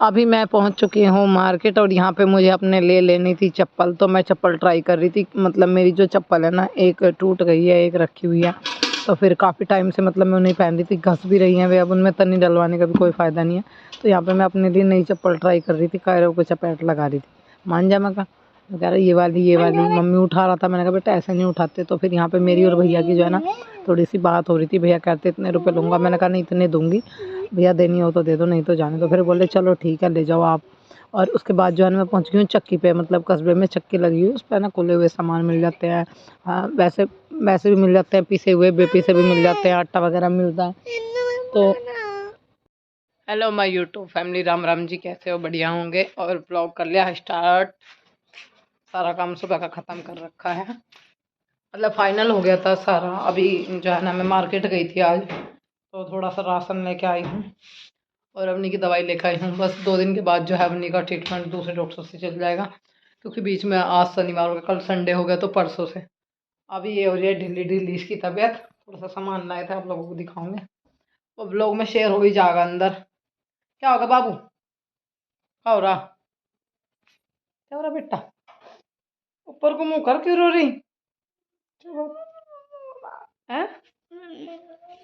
अभी मैं पहुंच चुकी हूँ मार्केट और यहाँ पे मुझे अपने लिए लेनी थी चप्पल। तो मैं चप्पल ट्राई कर रही थी, मतलब मेरी जो चप्पल है ना, एक टूट गई है, एक रखी हुई है। तो फिर काफ़ी टाइम से मतलब मैं उन्हें पहन रही थी, घस भी रही हैं वे, अब उनमें तनी डलवाने का भी कोई फ़ायदा नहीं है। तो यहाँ पे मैं अपने लिए नई चप्पल ट्राई कर रही थी, कायरों को चपेट लगा रही थी। मान जा मैं कहा, मैं कह रहा ये वाली मम्मी उठा रहा था। मैंने कहा बेटा ऐसे नहीं उठाते। तो फिर यहाँ पे मेरी और भैया की जो है ना थोड़ी सी बात हो रही थी। भैया कहते इतने रुपए लूँगा, मैंने कहा नहीं इतने दूंगी, भैया देनी हो तो दे दो, नहीं तो जाने दो। फिर बोले चलो ठीक है ले जाओ आप। और उसके बाद जो है ना मैं पहुँच गई हूँ चक्की पे, मतलब कस्बे में चक्की लगी हुई, उस पर ना खुले हुए सामान मिल जाते हैं। हाँ, वैसे वैसे भी मिल जाते हैं, पिसे हुए बेपीसे भी मिल जाते हैं, आटा वगैरह मिलता है। तो hello my YouTube family, Ram Ram ji, कैसे हो? बढ़िया होंगे। और ब्लॉग कर लिया स्टार्ट, सारा काम सुबह का ख़त्म कर रखा है, मतलब फाइनल हो गया था सारा। अभी जो है ना मैं मार्केट गई थी आज, तो थोड़ा सा राशन लेके आई हूँ और अवनी की दवाई लेकर आई हूँ। बस 2 दिन के बाद जो है अवनी का ट्रीटमेंट दूसरे डॉक्टर से चल जाएगा, क्योंकि बीच में आज शनिवार हो गया, कल संडे हो गया, तो परसों से अभी ये हो रही है ढीली ढीली इसकी तबीयत। थोड़ा सा सामान लाए थे, आप लोगों को दिखाऊंगे, वो ब्लॉग में शेयर हो ही जाएगा। अंदर क्या होगा बाबू? क्या हो रहा? क्या हो रहा बेटा? ऊपर को मुंह कर क्यों रो रही है?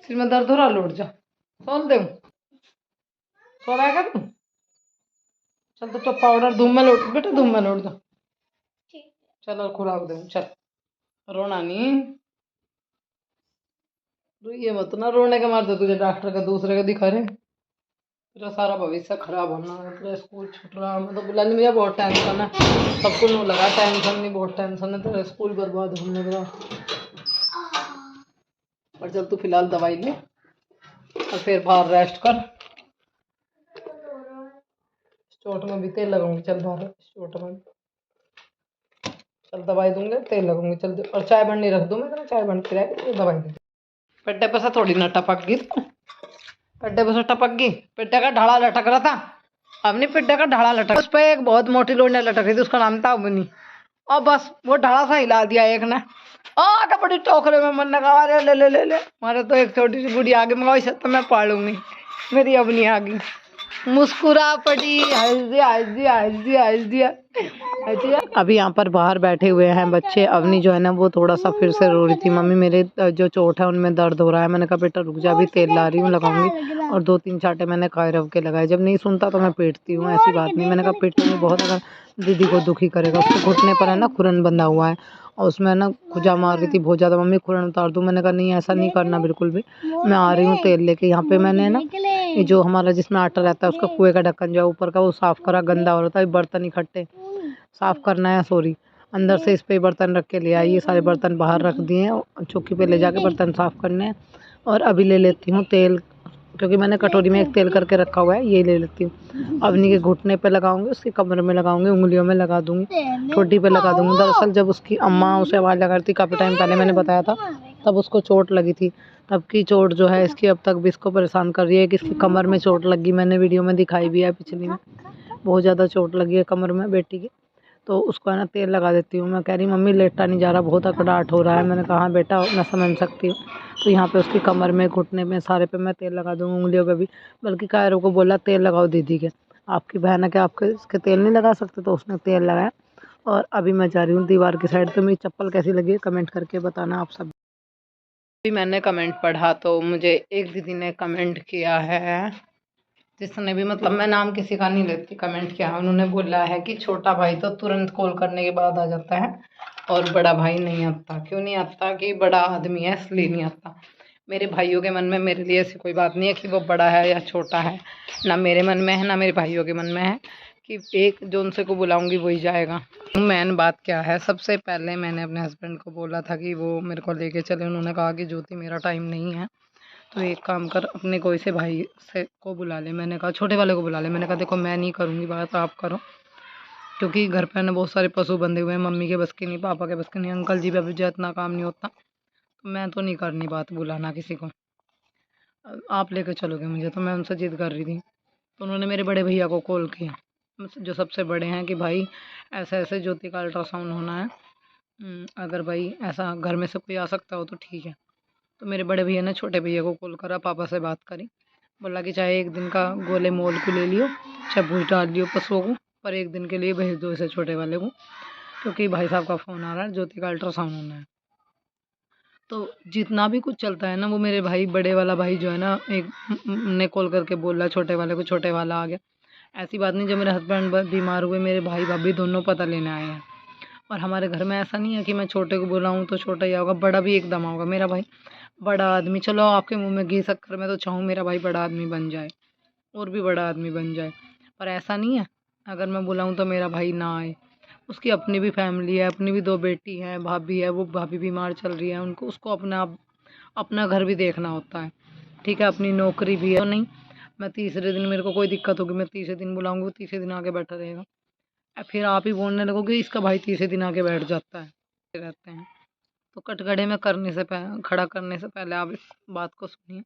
सिर में दर्द हो रहा, लौट जा, सोल दे, सो रहेगा तू। चल तो पाउडर धूम में लौट बेटा, धूम में लौट जा। चल खुराक दे, चल रोना नहीं। ये मत ना, रोने के मारते तुझे डॉक्टर का दूसरे का दिखा रहे, तेरा सारा भविष्य खराब होना है। तेरा स्कूल छूट रहा, मैं तो बुला नहीं, मुझे बहुत टेंशन है। सबको नहीं लगा टेंशन, नहीं बहुत टेंशन है, तेरा स्कूल बर्बाद होने लगा। और चल तू फिलहाल दवाई ले और फिर बाहर रेस्ट कर। चोट में भी तेल लगाऊंगी, चल बाहर चोट में, चल दवाई दूंगे, तेल लगाऊंगी, चल और चाय बननी रख दूँ मैं, तेरा चाय बनती रहेगी तो दवाई दे। पेट्टे पे से थोड़ी ना टपक गई तू, पेट्टे पे से टपक गई? पेट्टे का ढाला लटक रहा था, अब नहीं पेट्टे का ढाला लटक, उस पर एक बहुत मोटी लोडिया लटक रही थी, उसका नाम था अवनी। और बस वो ढाला सा हिला दिया एक ने, तो बड़ी टोकरे में मन लगा, अरे ले ले ले ले, मारे तो एक छोटी सी गुड़ी आगे, मैं वैसे तो मैं पालूंगी, मेरी अवनी आ गई, मुस्कुरा पड़ी, हंस दिया हंस दिया हंस दिया हंस दिया हंस दिया। अभी यहाँ पर बाहर बैठे हुए हैं बच्चे। अवनी जो है ना वो थोड़ा सा फिर से रो रही थी, मम्मी मेरे जो चोट है उनमें दर्द हो रहा है। मैंने कहा बेटा रुक जा, अभी तेल ला रही हूँ, लगाऊंगी। और 2-3 चांटे मैंने कायरव के लगाए, जब नहीं सुनता तो मैं पीटती हूँ, ऐसी बात नहीं। मैंने कहा पीटूंगी बहुत, अगर दीदी को दुखी करेगा। उसके घुटने पर है ना खुरन बंधा हुआ है, और उसमें ना खुजा मार रही थी बहुत ज़्यादा, मम्मी खुरन उतार दूँ? मैंने कहा नहीं ऐसा नहीं करना बिल्कुल भी, मैं आ रही हूँ तेल लेके। यहाँ पे मैंने ना ये जो हमारा जिसमें आटा रहता है उसका कुएं का ढक्कन जो है ऊपर का, वो साफ़ करा, गंदा हो रहा था, बर्तन इकट्ठे साफ़ करना है, सॉरी। अंदर से इस पे बर्तन रख के ले आई, ये सारे बर्तन बाहर रख दिए हैं, चौकी पे ले जाके बर्तन साफ़ करने हैं। और अभी ले लेती हूँ तेल, क्योंकि मैंने कटोरी में एक तेल करके रखा हुआ है, ये ले लेती हूँ। अवनी के घुटने पे लगाऊंगी, उसकी कमर में लगाऊंगी, उंगलियों में लगा दूंगी, ठोडी पे लगा दूंगी। दरअसल जब उसकी अम्मा उसे आवाज़ लगा रही थी, काफ़ी टाइम पहले मैंने बताया था, तब उसको चोट लगी थी। तब की चोट जो है इसकी अब तक भी इसको परेशान कर रही है, कि इसकी कमर में चोट लगी, मैंने वीडियो में दिखाई भी है पिछली में, बहुत ज़्यादा चोट लगी है कमर में बेटी की। तो उसको है ना तेल लगा देती हूँ। मैं कह रही मम्मी लेटा नहीं जा रहा, बहुत अकड़ाहट हो रहा है। मैंने कहा बेटा मैं समझ सकती हूँ। तो यहाँ पे उसकी कमर में, घुटने में, सारे पे मैं तेल लगा दूँगी, उंगलियों पे भी। बल्कि कायरों को बोला तेल लगाओ दीदी के, आपकी बहन है, क्या आपके इसके तेल नहीं लगा सकते? तो उसने तेल लगाया। और अभी मैं जा रही हूँ दीवार की साइड। तो मेरी चप्पल कैसी लगी है कमेंट करके बताना आप सब। अभी मैंने कमेंट पढ़ा तो मुझे एक दीदी ने कमेंट किया है, जिसने भी, मतलब मैं नाम किसी का नहीं लेती, कमेंट किया है। उन्होंने बोला है कि छोटा भाई तो तुरंत कॉल करने के बाद आ जाता है और बड़ा भाई नहीं आता। क्यों नहीं आता? कि बड़ा आदमी है इसलिए नहीं आता। मेरे भाइयों के मन में मेरे लिए ऐसी कोई बात नहीं है कि वो बड़ा है या छोटा है, ना मेरे मन में है ना मेरे भाइयों के मन में है कि एक जो उनसे को बुलाऊंगी वही जाएगा। मेन बात क्या है, सबसे पहले मैंने अपने हस्बैंड को बोला था कि वो मेरे को लेके चले। उन्होंने कहा कि ज्योति मेरा टाइम नहीं है, तो एक काम कर, अपने कोई से भाई से को बुला ले। मैंने कहा छोटे वाले को बुला ले। मैंने कहा देखो मैं नहीं करूँगी बात, आप करो, क्योंकि घर पे ना बहुत सारे पशु बंधे हुए हैं, मम्मी के बस की नहीं, पापा के बस की नहीं, अंकल जी पे भी जो इतना काम नहीं होता, तो मैं तो नहीं करनी बात बुलाना किसी को। आप लेके चलोगे मुझे? तो मैं उनसे जिद कर रही थी। तो उन्होंने मेरे बड़े भैया को कॉल किया, जो सबसे बड़े हैं, कि भाई ऐसे ऐसे ज्योति का अल्ट्रासाउंड होना है, अगर भाई ऐसा घर में से कोई आ सकता हो तो ठीक है। तो मेरे बड़े भैया ने छोटे भैया को कॉल करा, पापा से बात करी, बोला कि चाहे एक दिन का गोले मोल को ले लियो, चाहे भूज डाल लियो पशुओं को, पर एक दिन के लिए भेज दो इसे छोटे वाले को, क्योंकि भाई साहब का फ़ोन आ रहा है, ज्योति का अल्ट्रासाउंड होना है। तो जितना भी कुछ चलता है ना, वो मेरे भाई बड़े वाला भाई जो है ना, एक ने कॉल करके बोल रहा छोटे वाले को, छोटे वाला आ गया। ऐसी बात नहीं, जब मेरे हस्बैंड बीमार हुए मेरे भाई भाभी दोनों पता लेने आए हैं। और हमारे घर में ऐसा नहीं है कि मैं छोटे को बोला हूँ तो छोटा ही होगा, बड़ा भी एकदम होगा। मेरा भाई बड़ा आदमी, चलो आपके मुंह में घी शक्कर, मैं तो चाहूँ मेरा भाई बड़ा आदमी बन जाए और भी बड़ा आदमी बन जाए, पर ऐसा नहीं है। अगर मैं बुलाऊँ तो मेरा भाई ना आए। उसकी अपनी भी फैमिली है, अपनी भी 2 बेटी हैं, भाभी है, वो भाभी बीमार चल रही है, उनको उसको अपना घर भी देखना होता है, ठीक है, अपनी नौकरी भी है। तो नहीं, मैं तीसरे दिन, मेरे को कोई दिक्कत होगी, मैं तीसरे दिन बुलाऊंगी, वो तीसरे दिन आके बैठा रहेगा। फिर आप ही बोलने लगोगे इसका भाई तीसरे दिन आके बैठ जाता है, रहते हैं। तो कटघरे में खड़ा करने से पहले आप इस बात को सुनिए।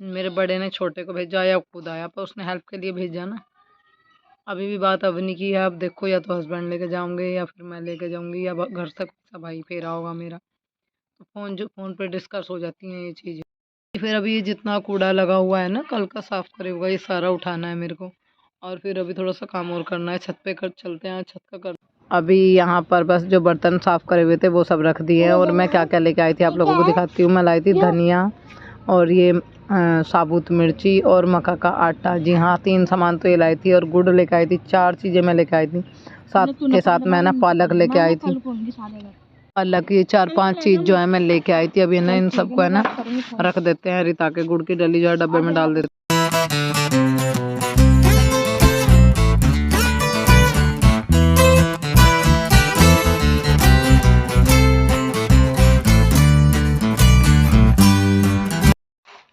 मेरे बड़े ने छोटे को भेजा या खुद आया, पर उसने हेल्प के लिए भेजा ना। अभी भी बात अवनी की है, अब देखो या तो हस्बैंड लेके जाऊंगे या फिर मैं लेके जाऊंगी, या घर से कौन सा भाई फेरा होगा मेरा। तो फ़ोन पे डिस्कस हो जाती हैं ये चीज़ें। फिर अभी ये जितना कूड़ा लगा हुआ है ना, कल का साफ़ करे हुआ, ये सारा उठाना है मेरे को। और फिर अभी थोड़ा सा काम और करना है, छत पे कर चलते हैं, छत का कर। अभी यहाँ पर बस जो बर्तन साफ़ करे हुए थे वो सब रख दिए हैं, और मैं क्या क्या लेके आई थी आप लोगों को दिखाती हूँ। मैं लाई थी धनिया और ये साबुत मिर्ची और मक्का का आटा। जी हाँ, 3 सामान तो ये लाई थी, और गुड़ लेके आई थी। 4 चीज़ें मैं लेके आई थी। साथ के साथ मैं ना पालक लेके आई थी। पालक, ये 4-5 चीज़ जो है मैं लेके आई थी। अभी ना इन सबको है ना रख देते हैं, रिता के गुड़ की डली जो है डब्बे में डाल देते हैं।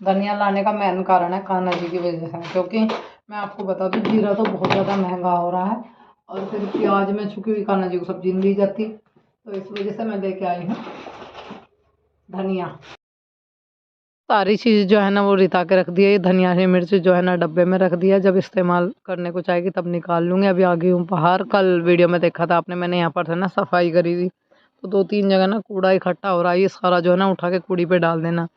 धनिया लाने का मेन कारण है कान्हा जी की वजह से, क्योंकि मैं आपको बता दूं जीरा तो बहुत ज़्यादा महंगा हो रहा है, और फिर प्याज में चूँकि भी कान्हा जी को सब्जी नहीं दी जाती, तो इस वजह से मैं लेके आई हूँ धनिया। सारी चीज़ जो है ना वो रिता के रख दिया। ये धनिया है, मिर्च जो है ना डब्बे में रख दिया, जब इस्तेमाल करने को चाहेगी तब निकाल लूँगी। अभी आ गई हूँ बाहर। कल वीडियो में देखा था आपने, मैंने यहाँ पर से ना सफाई करी थी, तो 2-3 जगह ना कूड़ा इकट्ठा हो रहा है। ये सारा जो है ना उठा के कूड़ी पे डाल देना।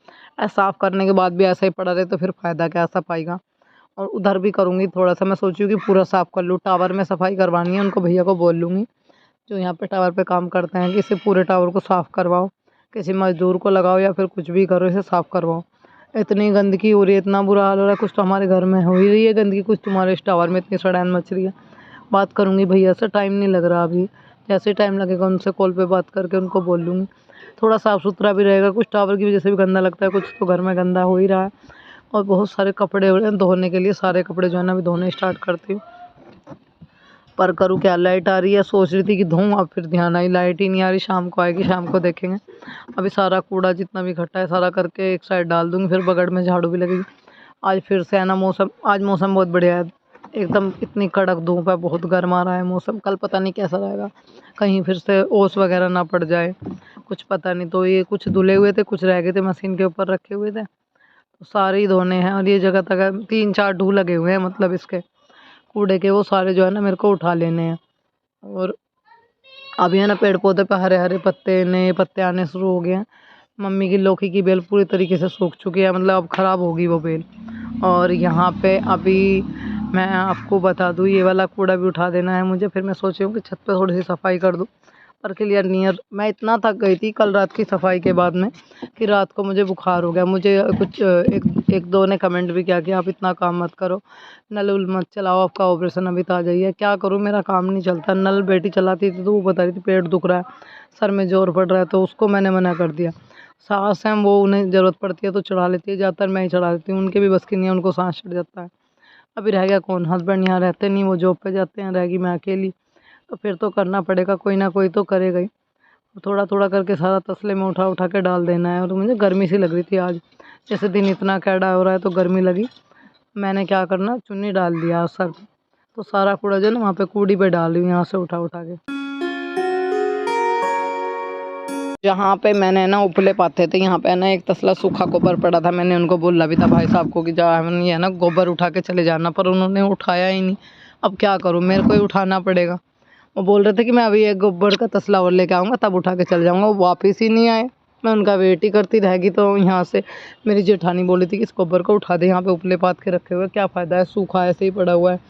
साफ़ करने के बाद भी ऐसा ही पड़ा रहे तो फिर फ़ायदा क्या सफाई का। और उधर भी करूँगी थोड़ा सा, मैं सोची हूँ कि पूरा साफ़ कर लूँ। टावर में सफाई करवानी है, उनको भैया को बोल लूँगी जो यहाँ पे टावर पे काम करते हैं कि इसे पूरे टावर को साफ़ करवाओ, किसी मज़दूर को लगाओ या फिर कुछ भी करो, इसे साफ़ करवाओ। इतनी गंदगी हो रही है, इतना बुरा हाल हो रहा है। कुछ तो हमारे घर में हो ही रही है गंदगी, कुछ तुम्हारे इस टावर में इतनी सड़ैन मच रही है। बात करूँगी भैया से, टाइम नहीं लग रहा अभी, जैसे टाइम लगेगा उनसे कॉल पे बात करके उनको बोल लूँगी। थोड़ा साफ़ सुथरा भी रहेगा, कुछ टावर की वजह से भी गंदा लगता है, कुछ तो घर में गंदा हो ही रहा है। और बहुत सारे कपड़े हो रहे हैं धोने के लिए, सारे कपड़े जो है ना अभी धोने स्टार्ट करती हूँ। पर करूँ क्या, लाइट आ रही है, सोच रही थी कि धोऊं, अब फिर ध्यान आई लाइट ही नहीं आ रही, शाम को आएगी, शाम को देखेंगे। अभी सारा कूड़ा जितना भी इकट्ठा है सारा करके एक साइड डाल दूँगी, फिर बगड़ में झाड़ू भी लगेगी। आज फिर से है ना मौसम, आज मौसम बहुत बढ़िया है, एकदम इतनी कड़क धूप है, बहुत गर्म आ रहा है मौसम। कल पता नहीं कैसा रहेगा, कहीं फिर से ओस वगैरह ना पड़ जाए, कुछ पता नहीं। तो ये कुछ धुले हुए थे, कुछ रह गए थे मशीन के ऊपर रखे हुए थे, तो सारे ही धोने हैं। और ये जगह तक 3-4 ढू लगे हुए हैं, मतलब इसके कूड़े के, वो सारे जो है ना मेरे को उठा लेने हैं। और अभी है ना पेड़ पौधे पे हरे हरे पत्ते, नए पत्ते आने शुरू हो गए हैं। मम्मी की लौकी की बेल पूरी तरीके से सूख चुकी है, मतलब अब ख़राब होगी वो बेल। और यहाँ पे अभी मैं आपको बता दूँ, ये वाला कूड़ा भी उठा देना है मुझे। फिर मैं सोची हूँ कि छत पे थोड़ी सी सफाई कर दूँ, पर क्लियर नियर मैं इतना थक गई थी कल रात की सफाई के बाद में कि रात को मुझे बुखार हो गया। मुझे कुछ एक दो ने कमेंट भी किया कि आप इतना काम मत करो, नल उल मत चलाओ, आपका ऑपरेशन अभी तो आ जाइए। क्या करूँ, मेरा काम नहीं चलता। नल बेटी चलाती थी तो वो बता रही थी पेट दुख रहा है, सर में जोर पड़ रहा है, तो उसको मैंने मना कर दिया। सास हैं वो, उन्हें ज़रूरत पड़ती है तो चढ़ा लेती है, ज़्यादातर मैं ही चढ़ा देती हूँ, उनके भी बस की नहीं है, उनको सांस चढ़ जाता है। अभी रह गया कौन, हस्बैंड यहाँ रहते नहीं, वो जॉब पे जाते हैं, रहेगी मैं अकेली, तो फिर तो करना पड़ेगा, कोई ना कोई तो करेगा ही। थोड़ा थोड़ा करके सारा तसले में उठा उठा के डाल देना है। और मुझे गर्मी सी लग रही थी आज, जैसे दिन इतना कैड़ा हो रहा है तो गर्मी लगी। मैंने क्या करना, चुन्नी डाल दिया सर पे, तो सारा कूड़ा जो है ना वहाँ पे कूड़ी पे डाल रही हूँ, यहाँ से उठा उठा के। जहाँ पे मैंने ना उपले पाते थे, यहाँ पे ना एक तसला सूखा गोबर पड़ा था। मैंने उनको बोला भी था भाई साहब को कि जा ये ना गोबर उठा के चले जाना, पर उन्होंने उठाया ही नहीं। अब क्या करूँ, मेरे को ही उठाना पड़ेगा। वो बोल रहे थे कि मैं अभी एक गोबर का तसला और लेके आऊँगा तब उठा के चल जाऊँगा, वो वापस ही नहीं आए। मैं उनका वेट ही करती रहेगी। तो यहाँ से मेरी जेठानी बोली थी कि इस गोबर को उठा दे, यहाँ पे उपले पात के रखे हुए क्या फ़ायदा है, सूखा ऐसे ही पड़ा हुआ है,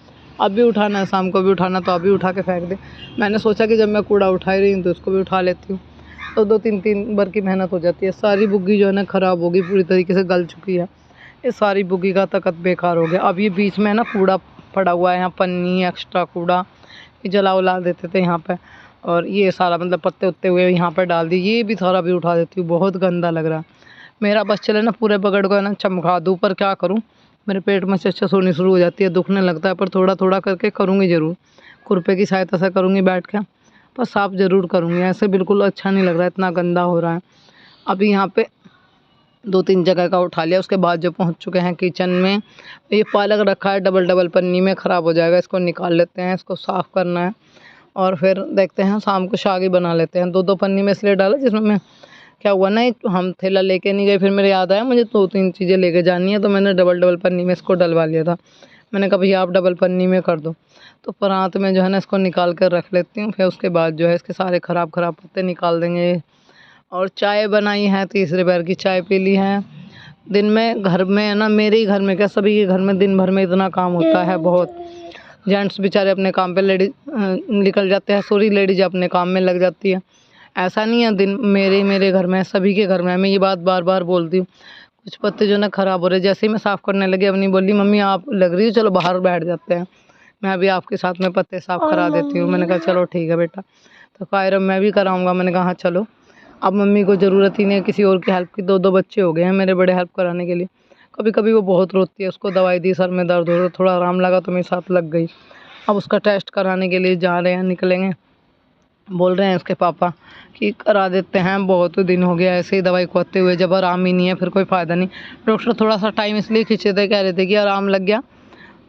अब भी उठाना है, शाम को भी उठाना, तो अभी उठा के फेंक दे। मैंने सोचा कि जब मैं कूड़ा उठा ही रही हूँ तो इसको भी उठा लेती हूँ, तो 2-3 बार की मेहनत हो जाती है। सारी बुग्गी जो है ना ख़राब होगी, पूरी तरीके से गल चुकी है। ये सारी बुग्गी का तकत बेकार हो गया। अब ये बीच में ना कूड़ा पड़ा हुआ है, यहाँ पन्नी एक्स्ट्रा कूड़ा ये जला उला देते थे यहाँ पे, और ये सारा मतलब पत्ते उत्ते हुए यहाँ पर डाल दिए, ये भी सारा भी उठा देती हूँ। बहुत गंदा लग रहा है। मेरा बस चले ना पूरे बगड़ को है ना चमका दूँ, पर क्या करूँ, मेरे पेट में चच्चा होनी शुरू हो जाती है, दुखने लगता है, पर थोड़ा थोड़ा करके करूँगी ज़रूर। खुरपे की सहायता से करूँगी बैठ के, पर साफ़ ज़रूर करूँगी। ऐसे बिल्कुल अच्छा नहीं लग रहा है, इतना गंदा हो रहा है। अभी यहाँ पे 2-3 जगह का उठा लिया, उसके बाद जो पहुँच चुके हैं किचन में। ये पालक रखा है डबल डबल पन्नी में, ख़राब हो जाएगा, इसको निकाल लेते हैं, इसको साफ़ करना है और फिर देखते हैं शाम को शाग ही बना लेते हैं। 2-2 पन्नी में इसलिए डाला, जिसमें मैं क्या हुआ ना, एक हम थैला लेके नहीं गए, फिर मेरे याद आया मुझे 2-3 चीज़ें लेके जानी है, तो मैंने डबल डबल पन्नी में इसको डलवा लिया था। मैंने कहा भैया आप डबल पन्नी में कर दो, तो परात में जो है ना इसको निकाल कर रख लेती हूँ। फिर उसके बाद जो है इसके सारे ख़राब ख़राब पत्ते निकाल देंगे। और चाय बनाई है, तीसरे पैर की चाय पी ली है। दिन में घर में है ना, मेरे ही घर में क्या सभी के घर में दिन भर में इतना काम होता है बहुत। जेंट्स बेचारे अपने काम पे, लेडीज निकल जाते हैं, सॉरी लेडीज अपने काम में लग जाती है। ऐसा नहीं है दिन मेरे घर में, सभी के घर में है। मैं ये बात बार बार बोलती हूँ। कुछ पत्ते जो ना ख़राब हो रहे, जैसे ही मैं साफ़ करने लगी अपनी बोली मम्मी आप लग रही हो, चलो बाहर बैठ जाते हैं, मैं अभी आपके साथ में पत्ते साफ़ करा देती हूँ। मैंने कहा चलो ठीक है बेटा, तो कह मैं भी कराऊँगा। मैंने कहा हाँ चलो। अब मम्मी को ज़रूरत ही नहीं है किसी और की हेल्प की, 2-2 बच्चे हो गए हैं मेरे बड़े हेल्प कराने के लिए। कभी कभी वो बहुत रोती है, उसको दवाई दी, सर में दर्द हो रहा, थोड़ा आराम लगा तो मेरे साथ लग गई। अब उसका टेस्ट कराने के लिए जा रहे हैं, निकलेंगे। बोल रहे हैं इसके पापा कि करा देते हैं, बहुत दिन हो गया ऐसे ही दवाई खुआते हुए, जब आराम ही नहीं है फिर कोई फ़ायदा नहीं। डॉक्टर थोड़ा सा टाइम इसलिए खींचे थे, कह रहे थे कि आराम लग गया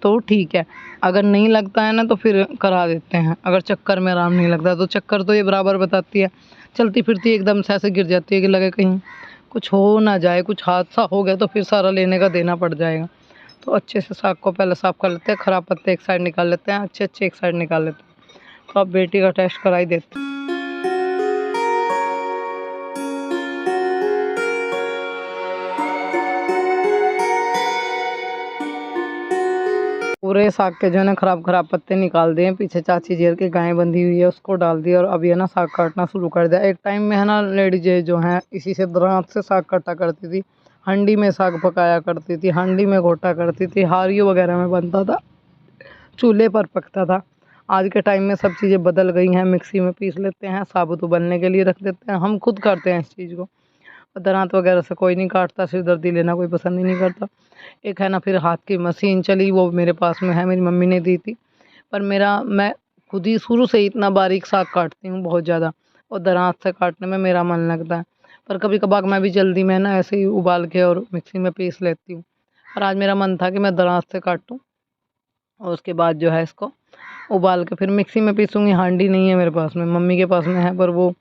तो ठीक है, अगर नहीं लगता है ना तो फिर करा देते हैं। अगर चक्कर में आराम नहीं लगता तो चक्कर तो ये बराबर बताती है, चलती फिरती एकदम से ऐसे गिर जाती है कि लगे कहीं कुछ हो ना जाए, कुछ हादसा हो गया तो फिर सारा लेने का देना पड़ जाएगा। तो अच्छे से साग को पहले साफ़ कर लेते हैं, ख़राब पत्ते एक साइड निकाल लेते हैं, अच्छे अच्छे एक साइड निकाल लेते हैं। तो अब बेटी का टेस्ट कराई देते हैं। पूरे साग के जो है ना ख़राब ख़राब पत्ते निकाल दिए। पीछे चाची जेर की गाय बंधी हुई है, उसको डाल दिया और अब ये ना साग काटना शुरू कर दिया। एक टाइम में है ना लेडीज जो हैं इसी से दांत से साग काटा करती थी, हांडी में साग पकाया करती थी, हांडी में घोटा करती थी, हारियों वगैरह में बनता था, चूल्हे पर पकता था। आज के टाइम में सब चीज़ें बदल गई हैं, मिक्सी में पीस लेते हैं, साबुत उबलने के लिए रख देते हैं, हम खुद करते हैं इस चीज़ को। दांत वगैरह से कोई नहीं काटता, सिरदर्दी लेना कोई पसंद ही नहीं करता। एक है ना फिर हाथ की मशीन चली, वो मेरे पास में है, मेरी मम्मी ने दी थी। पर मैं खुद ही शुरू से ही इतना बारीक साग काटती हूँ बहुत ज़्यादा, और दांत से काटने में मेरा मन लगता है। पर कभी कभार मैं भी जल्दी में ना ऐसे ही उबाल के और मिक्सी में पीस लेती हूँ। पर आज मेरा मन था कि मैं दांत से काटूँ, और उसके बाद जो है इसको उबाल के फिर मिक्सी में पीसूँगी। हांडी नहीं है मेरे पास में, मम्मी के पास में है, पर वो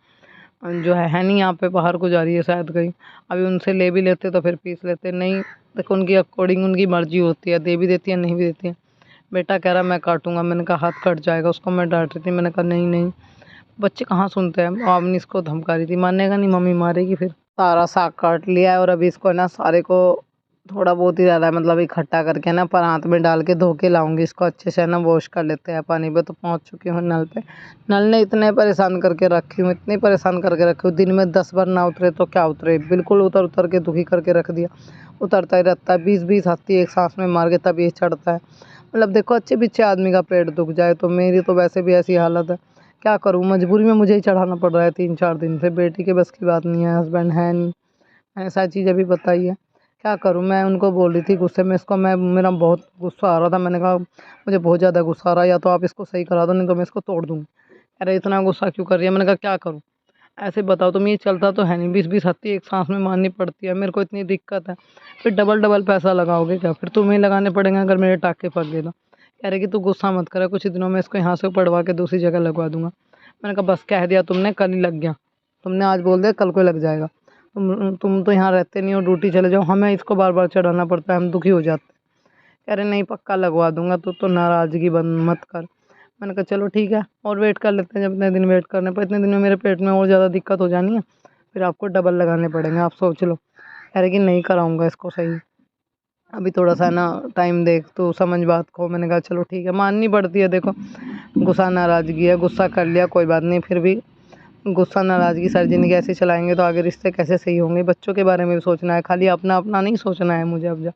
जो है नहीं यहाँ पे, बाहर को जा रही है शायद कहीं। अभी उनसे ले भी लेते तो फिर पीस लेते, नहीं देखो उनकी अकॉर्डिंग उनकी मर्जी होती है, दे भी देती है नहीं भी देती है। बेटा कह रहा मैं काटूंगा, मैंने कहा हाथ कट जाएगा, उसको मैं डांट रही थी, मैंने कहा नहीं नहीं, बच्चे कहाँ सुनते हैं। आपने इसको धमका रही थी, मानेगा नहीं, मम्मी मारेगी फिर। सारा साग काट लिया है और अभी इसको ना सारे को थोड़ा बहुत ही ज़्यादा मतलब इकट्ठा करके ना परात में डाल के धो के लाऊंगी। इसको अच्छे से ना वॉश कर लेते हैं पानी पे। तो पहुंच चुकी हूँ नल पे। नल ने इतने परेशान करके रखी हूँ, इतनी परेशान करके रखी हूँ, दिन में 10 बार ना उतरे तो क्या उतरे, बिल्कुल उतर उतर के दुखी करके रख दिया। उतरता ही रहता है, 20-20 आती है एक सांस में मार के, तब ये चढ़ता है। मतलब देखो अच्छे पीछे आदमी का पेट दुख जाए, तो मेरी तो वैसे भी ऐसी हालत है, क्या करूँ, मजबूरी में मुझे ही चढ़ाना पड़ रहा है 3-4 दिन से। बेटी के बस की बात नहीं है, हस्बैंड है नहीं, ऐसा चीज़ अभी बताई है, क्या करूँ। मैं उनको बोल रही थी गुस्से में, इसको मैं मेरा बहुत गुस्सा आ रहा था, मैंने कहा मुझे बहुत ज़्यादा गुस्सा आ रहा है, या तो आप इसको सही करा दो, नहीं तो मैं इसको तोड़ दूँगी। अरे इतना गुस्सा क्यों कर रही है, मैंने कहा क्या करूँ, ऐसे बताओ तुम, ये चलता तो है नहीं, 20-20 हत्ती एक सांस में मारनी पड़ती है, मेरे को इतनी दिक्कत है। फिर डबल डबल पैसा लगाओगे क्या, फिर तुम्हें लगाने पड़ेंगे अगर मेरे टाँके पक गए तो। कह रहे कि तू गुस्सा मत करे, कुछ दिनों में इसको यहाँ से पढ़वा के दूसरी जगह लगवा दूंगा। मैंने कहा बस कह दिया तुमने, कल ही लग गया, तुमने आज बोल दिया कल को लग जाएगा। तुम तो यहाँ रहते नहीं हो, ड्यूटी चले जाओ, हमें इसको बार बार चढ़ाना पड़ता है, हम दुखी हो जाते हैं। कह रहे नहीं पक्का लगवा दूंगा, तो नाराज़गी बंद मत कर। मैंने कहा चलो ठीक है, और वेट कर लेते हैं, जब इतने दिन वेट करने पर, इतने दिन में मेरे पेट में और ज़्यादा दिक्कत हो जानी है, फिर आपको डबल लगाने पड़ेंगे। आप सोच लो। कह रहे कि नहीं कराऊँगा इसको सही, अभी थोड़ा सा ना टाइम देख, तो समझ बात को। मैंने कहा चलो ठीक है, माननी पड़ती है। देखो गुस्सा नाराज़गी है, गुस्सा कर लिया कोई बात नहीं, फिर भी गुस्सा नाराज़गी सारी ज़िंदगी ऐसे चलाएँगे तो आगे रिश्ते कैसे सही होंगे। बच्चों के बारे में भी सोचना है, खाली अपना नहीं सोचना है मुझे। अब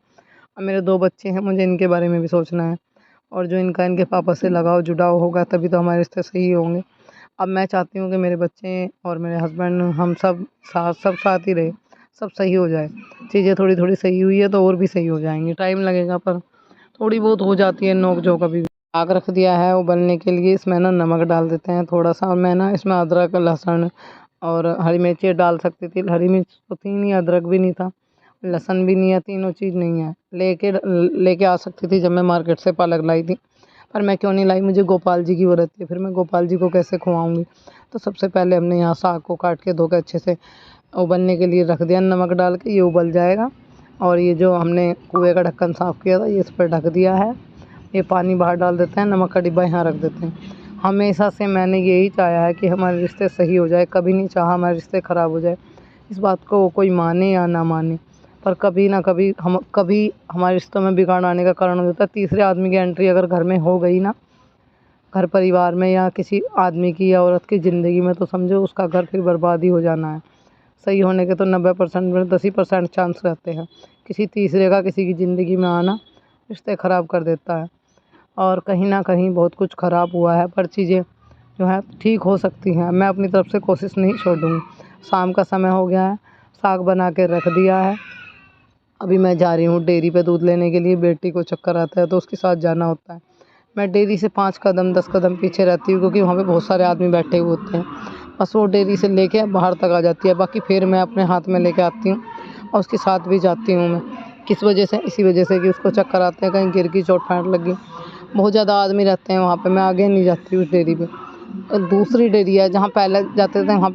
मेरे 2 बच्चे हैं, मुझे इनके बारे में भी सोचना है, और जो इनका इनके पापा से लगाव जुड़ाव होगा तभी तो हमारे रिश्ते सही होंगे। अब मैं चाहती हूँ कि मेरे बच्चे और मेरे हस्बैंड हम सब साथ ही रहें, सब सही हो जाए। चीज़ें थोड़ी-थोड़ी सही हुई है तो और भी सही हो जाएँगी, टाइम लगेगा पर थोड़ी बहुत हो जाती है नोक-झोंक अभी भी। आग रख दिया है उबलने के लिए, इसमें ना नमक डाल देते हैं थोड़ा-सा, और मैं ना इसमें अदरक, लहसुन और हरी मिर्ची डाल सकती थी। हरी मिर्च तो थी नहीं, अदरक भी नहीं था, लहसुन भी नहीं है, तीनों चीज़ नहीं है। लेके आ सकती थी जब मैं मार्केट से पालक लाई थी, पर मैं क्यों नहीं लाई, मुझे गोपाल जी की व्रत थी, फिर मैं गोपाल जी को कैसे खुआऊँगी। तो सबसे पहले हमने यहाँ साग को काट के धो के अच्छे से उबलने के लिए रख दिया नमक डाल के, ये उबल जाएगा। और ये जो हमने कुएँ का ढक्कन साफ़ किया था ये इस पर ढक दिया है। ये पानी बाहर डाल देते हैं, नमक का डिब्बा यहाँ रख देते हैं। हमेशा से मैंने यही चाहा है कि हमारे रिश्ते सही हो जाए, कभी नहीं चाहा हमारे रिश्ते ख़राब हो जाए। इस बात को कोई माने या ना माने, पर कभी ना कभी हमारे रिश्तों में बिगाड़ आने का कारण हो जाता है। तीसरे आदमी की एंट्री अगर घर में हो गई ना, घर परिवार में, या किसी आदमी की या औरत की ज़िंदगी में, तो समझो उसका घर फिर बर्बाद ही हो जाना है। सही होने के तो 90% में 10 ही % चांस रहते हैं। किसी तीसरे का किसी की ज़िंदगी में आना रिश्ते ख़राब कर देता है, और कहीं न कहीं बहुत कुछ ख़राब हुआ है, पर चीज़ें जो है ठीक हो सकती हैं। मैं अपनी तरफ से कोशिश नहीं छोड़ूँगी। शाम का समय हो गया है, साग बना के रख दिया है। अभी मैं जा रही हूँ डेयरी पे दूध लेने के लिए, बेटी को चक्कर आता है तो उसके साथ जाना होता है। मैं डेयरी से 5 कदम 10 कदम पीछे रहती हूँ, क्योंकि वहाँ पे बहुत सारे आदमी बैठे हुए होते हैं। बस वो डेयरी से लेके बाहर तक आ जाती है, बाकी फिर मैं अपने हाथ में लेके आती हूँ, और उसके साथ भी जाती हूँ मैं। किस वजह से? इसी वजह से कि उसको चक्कर आते हैं, कहीं गिर गई, चोट-फाट लग गई। बहुत ज़्यादा आदमी रहते हैं वहाँ पे, मैं आगे नहीं जाती उस डेयरी पे। दूसरी डेयरी है जहाँ पहले जाते थे, वहाँ पे